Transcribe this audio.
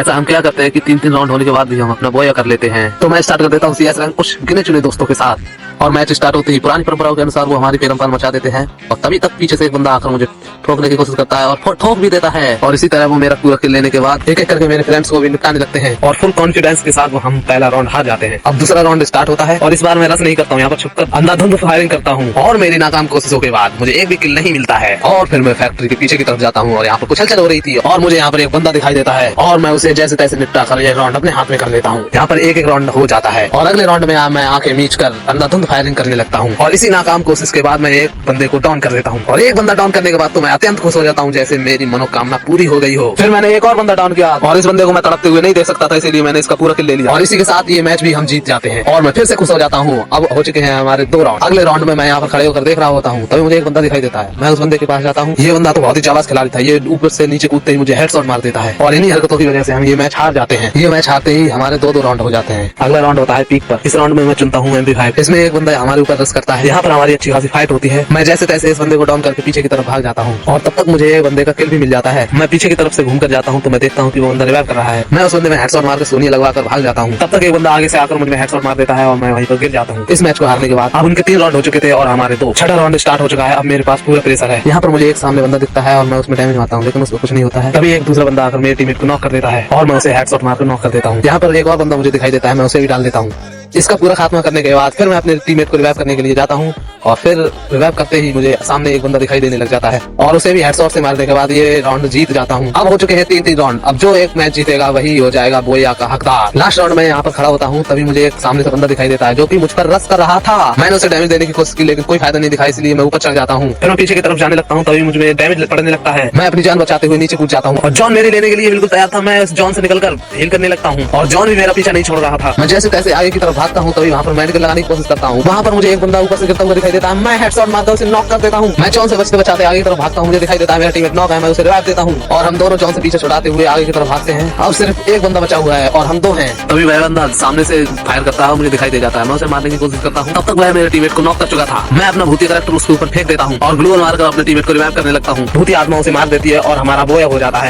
ऐसा हम क्या करते हैं कि 3-3 राउंड होने के बाद भी हम अपना बोया कर लेते हैं। तो मैं स्टार्ट कर देता हूँ CS रैंक कुछ गिने चुने दोस्तों के साथ, और मैच स्टार्ट होते ही पुरानी परंपराओं के अनुसार वो हमारी पैरंपार मचा देते हैं, और तभी तक पीछे से एक बंदा आकर मुझे ठोकने की कोशिश करता है और ठोक भी देता है। और इसी तरह वो मेरा पूरा किल लेने के बाद एक एक करके मेरे फ्रेंड्स को भी निपटाने लगते हैं, और फुल कॉन्फिडेंस के साथ वो हम पहला राउंड हार जाते हैं। अब दूसरा राउंड स्टार्ट होता है, और इस बार मैं रस नहीं करता हूँ, यहाँ पर छुपकर अंधाधुंध फायरिंग करता हूँ, और मेरी नाकाम कोशिशों के बाद मुझे एक भी किल नहीं मिलता है। और फिर मैं फैक्ट्री के पीछे की तरफ जाता हूँ, और यहाँ पर कुछ हलचल हो रही थी, और मुझे यहाँ पर एक बंदा दिखाई देता है, और मैं उसे जैसे तैसे निपटा कर ये राउंड अपने हाथ में कर लेता हूँ। यहाँ पर एक एक राउंड हो जाता है, और अगले राउंड में मैं आंखें मीच कर अंधाधुंध फायरिंग करने लगता हूँ, और इसी नाकाम कोशिश के बाद मैं एक बंदे को डाउन कर देता हूँ। और एक बंदा डाउन करने के बाद तो मैं अत्यंत खुश हो जाता हूँ, जैसे मेरी मनोकामना पूरी हो गई हो। फिर मैंने एक और बंदा डाउन किया, और इस बंदे को मैं तड़पते हुए नहीं देख सकता था, इसीलिए मैंने इसका पूरा किल ले लिया, और इसी के साथ ये मैच भी हम जीत जाते हैं, और मैं फिर से खुश हो जाता हूँ। अब हो चुके हैं हमारे 2 राउंड। अगले राउंड में मैं यहाँ पर खड़े होकर देख रहा होता हूँ, तभी मुझे एक बंदा दिखाई देता है। मैं उस बंदे के पास जाता हूँ। ये बंदा तो बहुत ही चालाक खिलाड़ी था, ये ऊपर से नीचे कूदते ही मुझे हेडशॉट मार देता है, और इन्हीं हरकतों की वजह से हम ये मैच हार जाते हैं। ये मैच हारते ही हमारे 2-2 राउंड हो जाते हैं। अगला राउंड होता है पीक पर। इस राउंड में मैं चुनता हूँ MP5। इसमें एक बंदा हमारे ऊपर रश करता है, यहाँ पर हमारी अच्छी खासी फाइट होती है। मैं जैसे तैसे इस बंदे को डाउन करके पीछे की तरफ भाग जाता हूँ, और तब तक मुझे एक बंदे का किल भी मिल जाता है। मैं पीछे की तरफ से घूमकर जाता हूँ, तो मैं देखता हूँ कि वो बंदा रिवाइव कर रहा है। मैं उस बंदे में हेडशॉट मार के सोनी लगवा कर भाग जाता हूँ। तब तक एक बंदा आगे से आकर मुझे हेडशॉट मार देता है, और मैं वहीं पर गिर जाता हूँ। इस मैच को हारने के बाद अब उनके 3 राउंड हो चुके थे, और हमारे 2। छठा राउंड स्टार्ट हो चुका है। अब मेरे पास पूरा प्रेशर है। यहाँ पर मुझे एक सामने बंदा दिखता है, और मैं उसमें डैमेज मारता हूँ, लेकिन उसको कुछ नहीं होता है। तभी एक दूसरा बंदा आकर मेरे टीममेट को नॉक कर देता है, और मैं उसे हेडशॉट मारकर नॉक कर देता हूँ। यहाँ पर एक और बंदा मुझे दिखाई देता है, मैं उसे भी डाल देता हूँ। इसका पूरा खात्मा करने के बाद फिर मैं अपने टीममेट को रिवाइव करने के लिए जाता हूँ, और फिर रिवाइव करते ही मुझे सामने एक बंदा दिखाई देने लग जाता है, और उसे भी हेडशॉट से मारने के बाद ये राउंड जीत जाता हूँ। अब हो चुके हैं 3-3 राउंड। अब जो एक मैच जीतेगा वही हो जाएगा बोया का हकदार। लास्ट राउंड में यहाँ पर खड़ा होता हूँ, तभी मुझे एक सामने से बंदा दिखाई देता है, जो कि मुझ पर रश कर रहा था। मैंने उसे डैमेज देने की कोशिश की, लेकिन कोई फायदा नहीं दिखा, इसलिए मैं ऊपर चढ़ जाता हूँ। फिर मैं पीछे की तरफ जाने लगता हूँ, तभी मुझे डैमेज पड़ने लगता है। मैं अपनी जान बचाते हुए नीचे कूद जाता हूँ, और जॉन मेरे लेने के लिए बिल्कुल तैयार था। मैं उस जॉन से निकलकर हील करने लगता हूँ, और जॉन भी मेरा पीछा नहीं छोड़ रहा था। मैं जैसे तैसे आगे की तरफ भागता हूँ, तभी वहाँ पर मेडिकल लगाने की कोशिश करता हूँ। वहाँ पर मुझे एक बंदा ऊपर से गिरता हुआ दिखाई देता है। मैं हेडशॉट मारता हूँ, उसे नॉक कर देता हूँ। मैं जॉन से बचते बचाते आगे की तरफ भागता हूँ, मुझे दिखाई देता है मेरा टीममेट नॉक है। मैं उसे रिवाइव देता हूँ, और हम दोनों जॉन से पीछे छुड़ाते हुए आगे की तरफ भागते हैं। अब सिर्फ एक बंदा बचा हुआ है, और हम 2 हैं। तभी वह बंदा सामने से फायर करता है, मुझे दिखाई दे जाता है। मैं उसे मारने की कोशिश करता हूँ, तब तक वह मेरे टीममेट को नॉक कर चुका था। मैं अपना भूतिया करैक्टर उसके ऊपर फेंक देता हूँ, और ग्लू मारकर अपने टीममेट को रिवाइव करने लगता हूँ। भूतिया आत्मा उसे मार देती है, और हमारा बोया हो जाता है।